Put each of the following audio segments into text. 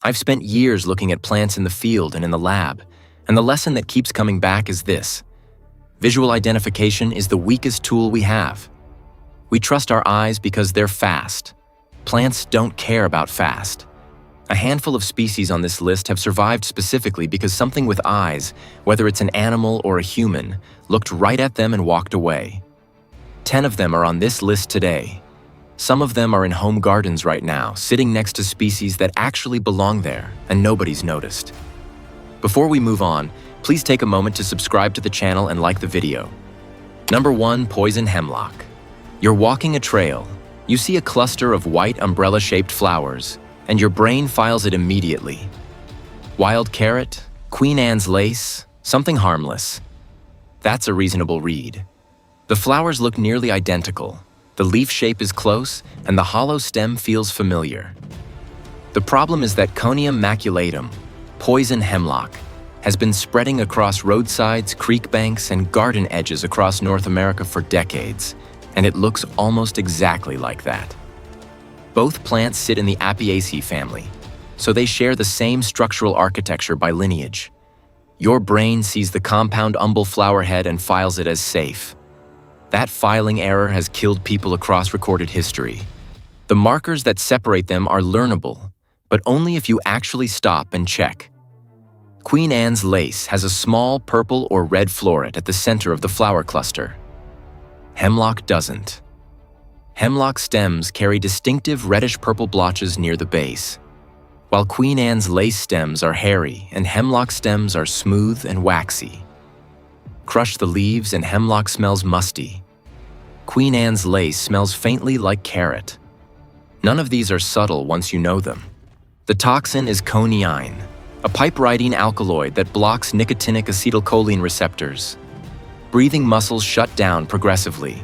I've spent years looking at plants in the field and in the lab, and the lesson that keeps coming back is this: visual identification is the weakest tool we have. We trust our eyes because they're fast. Plants don't care about fast. A handful of species on this list have survived specifically because something with eyes, whether it's an animal or a human, looked right at them and walked away. 10 of them are on this list today. Some of them are in home gardens right now, sitting next to species that actually belong there, and nobody's noticed. Before we move on, please take a moment to subscribe to the channel and like the video. Number 1, poison hemlock. You're walking a trail. You see a cluster of white umbrella-shaped flowers, and your brain files it immediately. Wild carrot, Queen Anne's lace, something harmless. That's a reasonable read. The flowers look nearly identical. The leaf shape is close, and the hollow stem feels familiar. The problem is that Conium maculatum, poison hemlock, has been spreading across roadsides, creek banks, and garden edges across North America for decades, and it looks almost exactly like that. Both plants sit in the Apiaceae family, so they share the same structural architecture by lineage. Your brain sees the compound umbel flower head and files it as safe. That filing error has killed people across recorded history. The markers that separate them are learnable, but only if you actually stop and check. Queen Anne's lace has a small purple or red floret at the center of the flower cluster. Hemlock doesn't. Hemlock stems carry distinctive reddish-purple blotches near the base, while Queen Anne's lace stems are hairy and hemlock stems are smooth and waxy. Crush the leaves and hemlock smells musty. Queen Anne's lace smells faintly like carrot. None of these are subtle once you know them. The toxin is coneine, a piperidine alkaloid that blocks nicotinic acetylcholine receptors. Breathing muscles shut down progressively.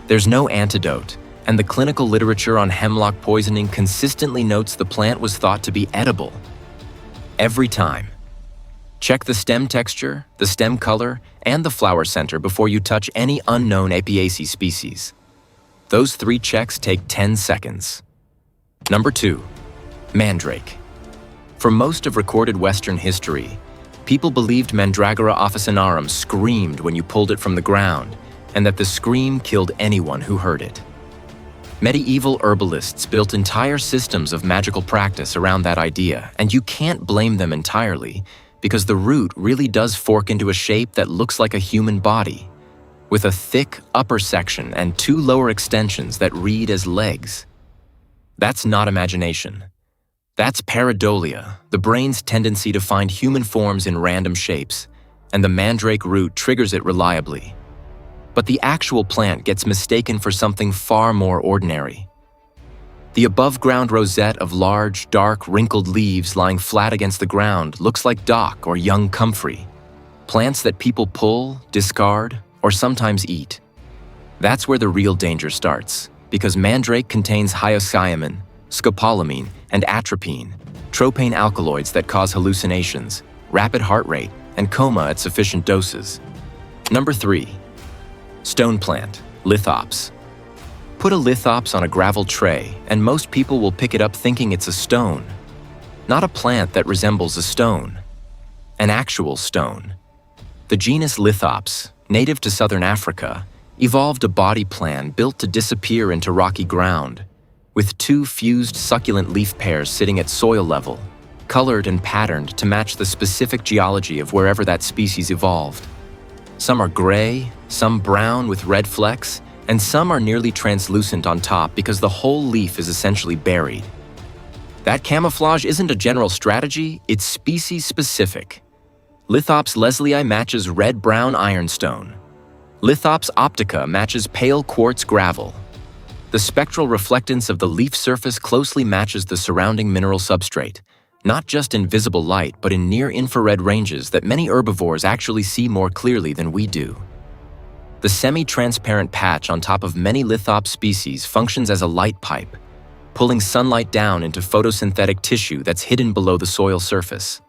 There's no antidote, and the clinical literature on hemlock poisoning consistently notes the plant was thought to be edible. Every time. Check the stem texture, the stem color, and the flower center before you touch any unknown Apiaceae species. Those 3 checks take 10 seconds. Number 2, mandrake. For most of recorded Western history, people believed Mandragora officinarum screamed when you pulled it from the ground, and that the scream killed anyone who heard it. Medieval herbalists built entire systems of magical practice around that idea, and you can't blame them entirely, because the root really does fork into a shape that looks like a human body, with a thick upper section and 2 lower extensions that read as legs. That's not imagination. That's pareidolia, the brain's tendency to find human forms in random shapes, and the mandrake root triggers it reliably. But the actual plant gets mistaken for something far more ordinary. The above-ground rosette of large, dark, wrinkled leaves lying flat against the ground looks like dock or young comfrey, plants that people pull, discard, or sometimes eat. That's where the real danger starts, because mandrake contains hyoscyamine, scopolamine, and atropine, tropane alkaloids that cause hallucinations, rapid heart rate, and coma at sufficient doses. Number 3. Stone plant, lithops. Put a lithops on a gravel tray, and most people will pick it up thinking it's a stone. Not a plant that resembles a stone. An actual stone. The genus Lithops, native to southern Africa, evolved a body plan built to disappear into rocky ground, with 2 fused succulent leaf pairs sitting at soil level, colored and patterned to match the specific geology of wherever that species evolved. Some are gray, some brown with red flecks, and some are nearly translucent on top because the whole leaf is essentially buried. That camouflage isn't a general strategy, it's species-specific. Lithops leslii matches red-brown ironstone. Lithops optica matches pale quartz gravel. The spectral reflectance of the leaf surface closely matches the surrounding mineral substrate, not just in visible light, but in near-infrared ranges that many herbivores actually see more clearly than we do. The semi-transparent patch on top of many lithops species functions as a light pipe, pulling sunlight down into photosynthetic tissue that's hidden below the soil surface.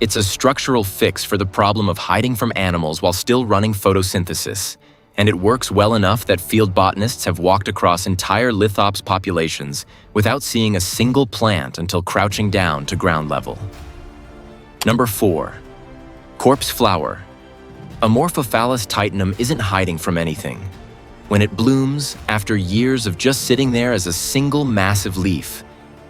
It's a structural fix for the problem of hiding from animals while still running photosynthesis, and it works well enough that field botanists have walked across entire lithops populations without seeing a single plant until crouching down to ground level. Number 4. Corpse flower. Amorphophallus titanum isn't hiding from anything. When it blooms, after years of just sitting there as a single massive leaf,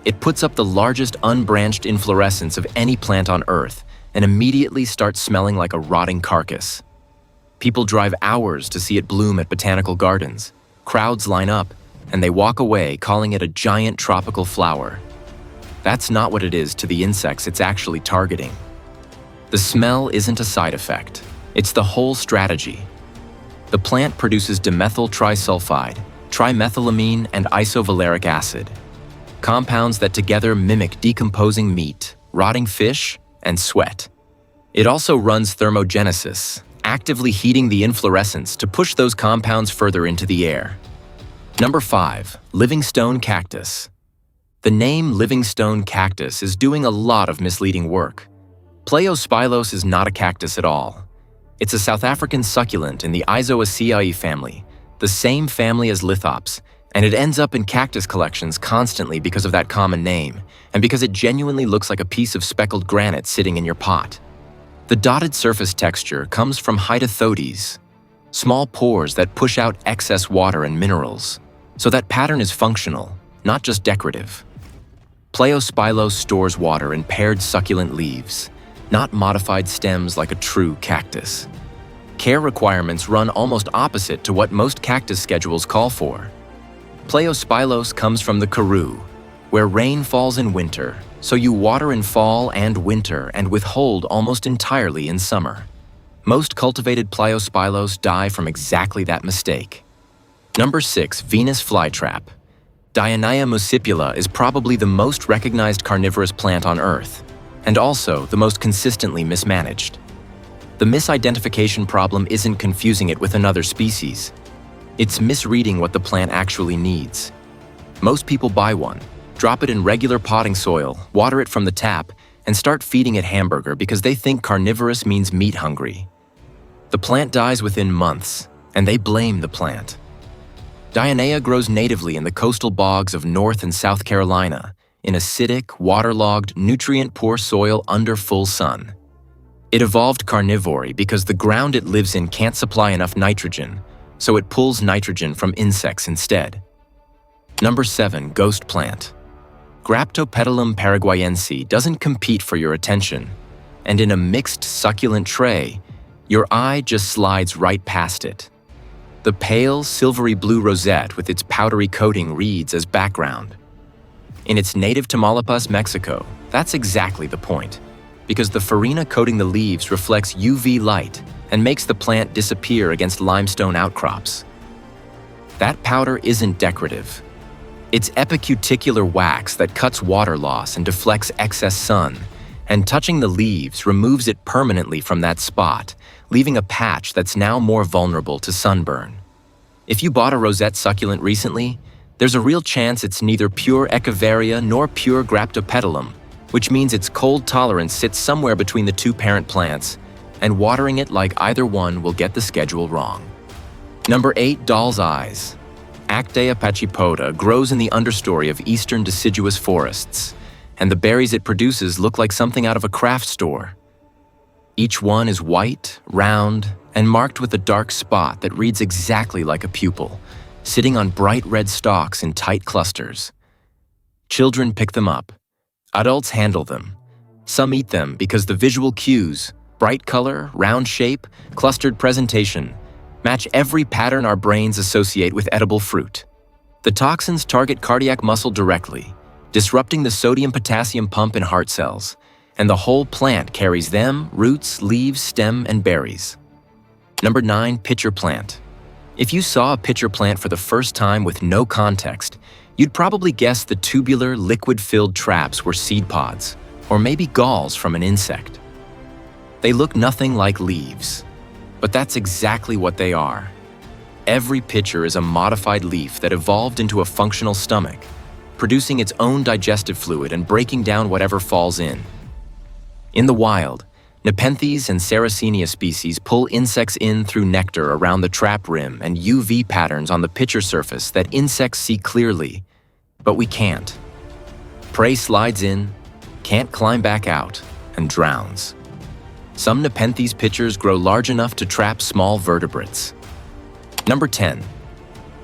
it puts up the largest unbranched inflorescence of any plant on Earth and immediately starts smelling like a rotting carcass. People drive hours to see it bloom at botanical gardens. Crowds line up, and they walk away calling it a giant tropical flower. That's not what it is to the insects it's actually targeting. The smell isn't a side effect. It's the whole strategy. The plant produces dimethyl trisulfide, trimethylamine, and isovaleric acid, compounds that together mimic decomposing meat, rotting fish, and sweat. It also runs thermogenesis, actively heating the inflorescence to push those compounds further into the air. Number 5. Livingstone cactus. The name Livingstone cactus is doing a lot of misleading work. Pleiospylos is not a cactus at all. It's a South African succulent in the Isoaceae family, the same family as lithops, and it ends up in cactus collections constantly because of that common name, and because it genuinely looks like a piece of speckled granite sitting in your pot. The dotted surface texture comes from hydothodes, small pores that push out excess water and minerals, so that pattern is functional, not just decorative. Pleiospylos stores water in paired succulent leaves, not modified stems like a true cactus. Care requirements run almost opposite to what most cactus schedules call for. Pleiospylos comes from the Karoo, where rain falls in winter, so you water in fall and winter and withhold almost entirely in summer. Most cultivated Pleiospylos die from exactly that mistake. Number 6. Venus flytrap. Dionea muscipula is probably the most recognized carnivorous plant on Earth, and also the most consistently mismanaged. The misidentification problem isn't confusing it with another species. It's misreading what the plant actually needs. Most people buy one, drop it in regular potting soil, water it from the tap, and start feeding it hamburger because they think carnivorous means meat hungry. The plant dies within months, and they blame the plant. Dionea grows natively in the coastal bogs of North and South Carolina, in acidic, waterlogged, nutrient-poor soil under full sun. It evolved carnivory because the ground it lives in can't supply enough nitrogen, so it pulls nitrogen from insects instead. Number 7. Ghost plant. Graptopetalum paraguayense doesn't compete for your attention, and in a mixed succulent tray, your eye just slides right past it. The pale, silvery blue rosette with its powdery coating reads as background. In its native Tamaulipas, Mexico, that's exactly the point, because the farina coating the leaves reflects UV light and makes the plant disappear against limestone outcrops. That powder isn't decorative. It's epicuticular wax that cuts water loss and deflects excess sun, and touching the leaves removes it permanently from that spot, leaving a patch that's now more vulnerable to sunburn. If you bought a rosette succulent recently, there's a real chance it's neither pure Echeveria nor pure Graptopetalum, which means its cold tolerance sits somewhere between the two parent plants, and watering it like either one will get the schedule wrong. Number 8. Doll's eyes. Actea pachypoda grows in the understory of eastern deciduous forests, and the berries it produces look like something out of a craft store. Each one is white, round, and marked with a dark spot that reads exactly like a pupil, sitting on bright red stalks in tight clusters. Children pick them up. Adults handle them. Some eat them because the visual cues, bright color, round shape, clustered presentation, match every pattern our brains associate with edible fruit. The toxins target cardiac muscle directly, disrupting the sodium-potassium pump in heart cells, and the whole plant carries them, roots, leaves, stem, and berries. Number 9. Pitcher plant. If you saw a pitcher plant for the first time with no context, you'd probably guess the tubular, liquid-filled traps were seed pods, or maybe galls from an insect. They look nothing like leaves, but that's exactly what they are. Every pitcher is a modified leaf that evolved into a functional stomach, producing its own digestive fluid and breaking down whatever falls in. In the wild, Nepenthes and Sarracenia species pull insects in through nectar around the trap rim and UV patterns on the pitcher surface that insects see clearly, but we can't. Prey slides in, can't climb back out, and drowns. Some Nepenthes pitchers grow large enough to trap small vertebrates. Number 10.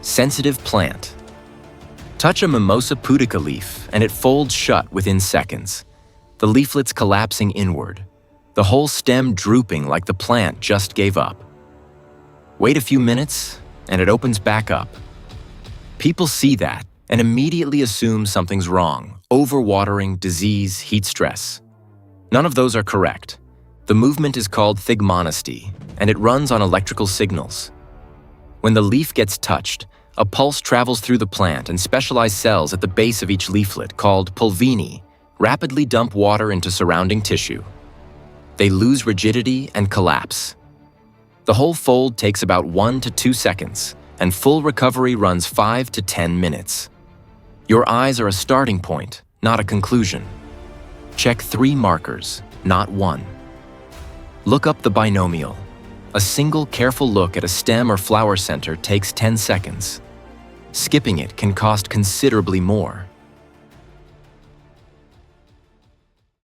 Sensitive plant. Touch a Mimosa pudica leaf and it folds shut within seconds, the leaflets collapsing inward, the whole stem drooping like the plant just gave up. Wait a few minutes and it opens back up. People see that and immediately assume something's wrong: overwatering, disease, heat stress. None of those are correct. The movement is called thigmonesty, and it runs on electrical signals. When the leaf gets touched, a pulse travels through the plant and specialized cells at the base of each leaflet, called pulvini, rapidly dump water into surrounding tissue. They lose rigidity and collapse. The whole fold takes about 1 to 2 seconds, and full recovery runs 5 to 10 minutes. Your eyes are a starting point, not a conclusion. Check 3 markers, not 1. Look up the binomial. A single careful look at a stem or flower center takes 10 seconds. Skipping it can cost considerably more.